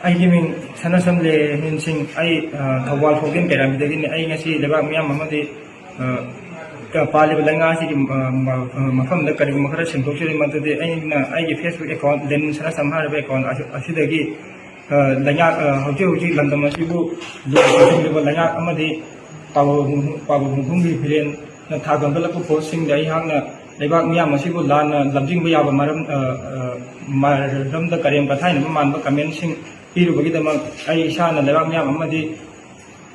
ꯑꯩꯒꯤ ꯃꯤꯡ ꯁꯅꯥꯁꯝꯂꯦ ꯍꯤꯟꯁꯤꯡ ꯑꯩ ꯊꯧꯕꯥꯜ ꯐꯥꯎꯗꯤꯟ ꯄꯦꯔꯥꯃꯤꯗꯒꯤꯅꯤ ꯑꯩ ꯉꯁꯤ ꯂꯩꯕꯥꯛ ꯃꯤꯌꯥꯝ ꯑꯃꯗꯤ ꯄꯥꯜꯂꯤꯕ ꯂꯩꯉꯥꯛꯁꯤꯒꯤ ꯃꯐꯝꯗ ꯀꯔꯤꯒꯨꯝꯕ ꯈꯔ ꯁꯦꯡꯗꯣꯛꯆꯔꯤ ꯃꯗꯨꯗꯤ ꯑꯩꯅ ꯑꯩꯒꯤ ꯐꯦꯁꯕꯨꯛ ꯑꯦꯀꯥꯎꯟ ꯂꯦꯟ ꯁꯅꯥꯁꯝ ꯍꯥꯏꯔꯤꯕ ꯑꯦꯀꯥꯎꯟ ꯑꯁꯤꯗꯒꯤ ꯂꯩꯉꯥꯛ ꯍꯧꯖꯤꯛ ꯂꯝꯗꯝ ꯑꯁꯤꯕꯨ ꯂꯨꯆꯤꯡꯂꯤꯕ ꯂꯩꯉꯥꯛ ꯑꯃꯗꯤ ꯄꯥꯕꯨꯡꯈꯨꯝꯒꯤ ꯐꯤꯔꯦꯟꯅ ꯊꯥꯒꯠꯂꯛꯄ ꯄꯣꯁꯠꯁꯤꯡꯗ ꯑꯩꯍꯥꯛꯅ ꯂꯩꯕꯥꯛ ꯃꯤꯌꯥꯝ ꯑꯁꯤꯕꯨ ꯂꯥꯟꯅ ꯂꯝꯖꯤꯡꯕ ꯌꯥꯕ ꯃꯔꯝꯗ ꯀꯔꯦꯝ ꯀꯊꯥꯏꯅꯕ ꯃꯥꯟꯕ ꯀꯃꯦꯟꯁꯤꯡ ꯄꯤꯔꯨꯕꯒꯤꯗꯃꯛ ꯑꯩ ꯏꯁꯥꯅ ꯂꯩꯕꯥꯛ ꯃꯤꯌꯥꯝ ꯑꯃꯗꯤ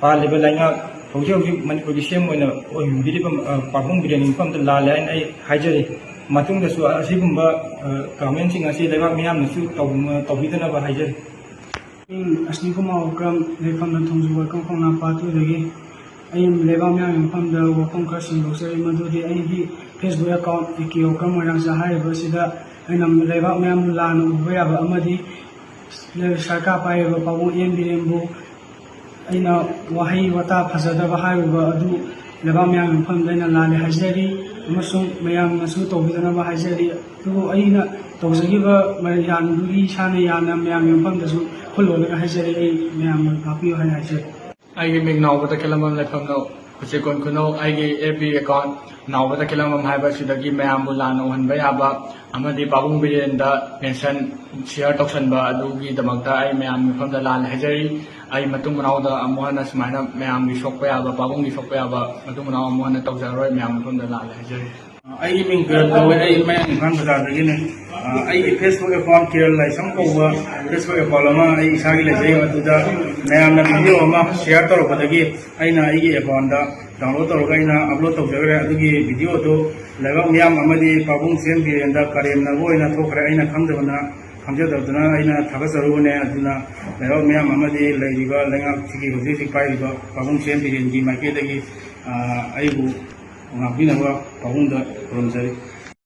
ꯄꯥꯜꯂꯤꯕ ꯂꯩꯉꯥꯛ ꯍꯧꯖꯤꯛ ꯃꯅꯤꯄꯨꯔꯒꯤ ꯁꯤ ꯑꯦꯝ ꯑꯣꯏꯅ ꯑꯣꯏꯕꯤꯔꯤꯕ ꯄꯥꯕꯨꯡ ꯕꯤꯔꯦꯟꯒꯤ ꯃꯐꯝꯗ ꯂꯥꯜꯂꯦ ꯍꯥꯏꯅ ꯑꯩ ꯍꯥꯏꯖꯔꯤ ꯃꯇꯨꯡꯗꯁꯨ ꯑꯁꯤꯒꯨꯝꯕ ꯀꯃꯦꯟꯁꯤꯡ ꯑꯁꯤ ꯂꯩꯕꯥꯛ ꯃꯤꯌꯥꯝꯅꯁꯨ ꯇꯧꯕꯤꯗꯅꯕ ꯍꯥꯏꯖꯔꯤ ꯑꯁꯅꯤ ꯀꯨꯃꯥꯔ ꯎꯀ꯭ꯔꯝ ꯂꯩꯐꯝꯅ ꯊꯣꯡꯖꯨ ꯀꯪꯈꯣꯡꯅꯥ ꯄꯥꯠꯇꯨꯗꯒꯤ ꯑꯩ ꯂꯩꯕꯥꯛ ꯃꯤꯌꯥꯝꯒꯤ ꯃꯐꯝꯗ ꯋꯥꯐꯝ ꯈꯔ ꯁꯦꯡꯗꯣꯛꯆꯔꯤ ꯃꯗꯨꯗꯤ ꯑꯩꯒꯤ ꯐꯦꯁꯕꯨꯛ ꯑꯦꯀꯥꯎꯟ ꯑꯦꯀꯦ ꯑꯣꯀ꯭ꯔꯝ ꯃꯣꯏꯔꯥꯡꯆꯥ ꯍꯥꯏꯔꯤꯕꯁꯤꯗ ꯑꯩꯅ ꯂꯩꯕꯥꯛ ꯃꯤꯌꯥꯝꯕꯨ ꯂꯥꯟꯅ ꯎꯕ ꯌꯥꯕ ꯑꯃꯗꯤ ꯁꯔꯀꯥꯔ ꯄꯥꯏꯔꯤꯕ ꯄꯥꯕꯨꯡ ꯑꯦꯟ ꯕꯤꯔꯦꯟꯕꯨ ꯑꯩꯅ ꯋꯥꯍꯩ ꯋꯥꯇꯥ ꯐꯖꯗꯕ ꯍꯥꯏꯔꯨꯕ ꯑꯗꯨ ꯂꯩꯕꯥꯛ ꯃꯤꯌꯥꯝꯒꯤ ꯃꯐꯝꯗ ꯑꯩꯅ ꯂꯥꯜꯂꯦ ꯍꯥꯏꯖꯔꯤ ꯑꯃꯁꯨꯡ ꯃꯌꯥꯝꯅꯁꯨ ꯇꯧꯕꯤꯗꯅꯕ ꯍꯥꯏꯖꯔꯤ ꯑꯗꯨꯕꯨ ꯑꯩꯅ ꯇꯧꯖꯈꯤꯕ ꯃꯌꯥꯝꯗꯨꯒꯤ ꯏꯁꯥꯅ ꯌꯥꯝꯅ ꯃꯌꯥꯝꯒꯤ ꯃꯐꯝꯗꯁꯨ ꯈꯨꯜꯂꯣꯜꯂꯒ ꯍꯥꯏꯖꯔꯤ ꯑꯩ ꯃꯌꯥꯝꯅ ꯉꯥꯛꯄꯤꯌꯨ ꯍꯥꯏꯅ ꯍꯥꯏꯖꯔꯤ ꯑꯩꯒꯤ ꯃꯤꯡ ꯅꯥꯎꯕꯗ ꯈꯦꯂꯝꯕꯝ ꯂꯩꯐꯝꯅꯧ ꯎꯆꯦꯛꯀꯣꯟ ꯈꯨꯅꯧ ꯑꯩꯒꯤ FB ꯑꯦꯀꯥꯎꯟ ꯅꯥꯎꯕꯗ ꯈꯦꯂꯝꯕꯝ ꯍꯥꯏꯕꯁꯤꯗꯒꯤ ꯃꯌꯥꯝꯕꯨ ꯂꯥꯟꯅ ꯎꯍꯟꯕ ꯌꯥꯕ ꯑꯃꯗꯤ ꯄꯥꯕꯨꯡ ꯕꯤꯔꯦꯟꯗ ꯃꯦꯟꯁꯟ ꯁꯤꯌꯔ ꯇꯧꯁꯟꯕ ꯑꯗꯨꯒꯤꯗꯃꯛꯇ ꯑꯩ ꯃꯌꯥꯝꯒꯤ ꯃꯐꯝꯗ ꯂꯥꯟꯅ ꯍꯥꯏꯖꯔꯤ ꯑꯩ ꯃꯇꯨꯡ ꯃꯅꯥꯎꯗ ꯑꯃꯨꯛ ꯍꯟꯅ ꯁꯨꯃꯥꯏꯅ ꯃꯌꯥꯝꯒꯤ ꯁꯣꯛꯄ ꯌꯥꯕ ꯄꯥꯕꯨꯡꯒꯤ ꯁꯣꯛꯄ ꯌꯥꯕ ꯃꯇꯨꯡ ꯃꯅꯥꯎ ꯑꯃꯨꯛ ꯍꯟꯅ ꯇꯧꯖꯔꯔꯣꯏ ꯃꯌꯥꯝꯒꯤ ꯃꯐꯝꯗ ꯂꯥꯟꯅ ꯍꯥꯏꯖꯔꯤ ꯑꯩꯒꯤ ꯃꯤꯡ ꯀꯤꯔꯟ ꯀꯧꯋꯦ ꯑꯩ ꯃꯌꯥꯡ ꯏꯝꯐꯥꯜ ꯕꯖꯥꯔꯗꯒꯤꯅꯤ ꯑꯩꯒꯤ ꯐꯦꯁꯕꯨꯛ ꯑꯦꯀꯥꯎꯟ ꯀꯤꯔꯟ ꯂꯥꯏꯁ꯭ꯔꯝ ꯀꯧꯕ ꯐꯦꯁꯕꯨꯛ ꯑꯦꯀꯥꯎꯟ ꯑꯃ ꯑꯩ ꯏꯁꯥꯒꯤ ꯂꯩꯖꯩ ꯑꯗꯨꯗ ꯃꯌꯥꯝꯅ ꯚꯤꯗꯤꯑꯣ ꯑꯃ ꯁꯤꯌꯔ ꯇꯧꯔꯛꯄꯗꯒꯤ ꯑꯩꯅ ꯑꯩꯒꯤ ꯑꯦꯀꯥꯎꯟꯗ ꯗꯥꯎꯟꯂꯣꯗ ꯇꯧꯔꯒ ꯑꯩꯅ ꯑꯞꯂꯣꯗ ꯇꯧꯖꯈ꯭ꯔꯦ ꯑꯗꯨꯒꯤ ꯚꯤꯗꯤꯑꯣꯗꯨ ꯂꯩꯕꯥꯛ ꯃꯤꯌꯥꯝ ꯑꯃꯗꯤ ꯄꯥꯕꯨꯡ ꯁꯦꯝ ꯕꯤꯔꯦꯟꯗ ꯀꯔꯦꯝꯅꯕ ꯑꯣꯏꯅ ꯊꯣꯛꯈ꯭ꯔꯦ ꯑꯩꯅ ꯈꯪꯖꯗꯕꯗꯨꯅ ꯑꯩꯅ ꯊꯥꯒꯠꯆꯔꯨꯕꯅꯦ ꯑꯗꯨꯅ ꯂꯩꯕꯥꯛ ꯃꯤꯌꯥꯝ ꯑꯃꯗꯤ ꯂꯩꯔꯤꯕ ꯂꯩꯉꯥꯛꯁꯤꯒꯤ ꯍꯧꯖꯤꯛ ꯄꯥꯏꯔꯤꯕ ꯄꯥꯕꯨꯡ ꯁꯦꯝ ꯕꯤꯔꯦꯟꯒꯤ ꯃꯥꯏꯀꯩꯗꯒꯤ ꯑꯩꯕꯨ ꯉꯥꯛꯄꯤꯅꯕ ꯄꯥꯕꯨꯡꯗ ꯈꯨꯔꯨꯝꯖꯔꯤ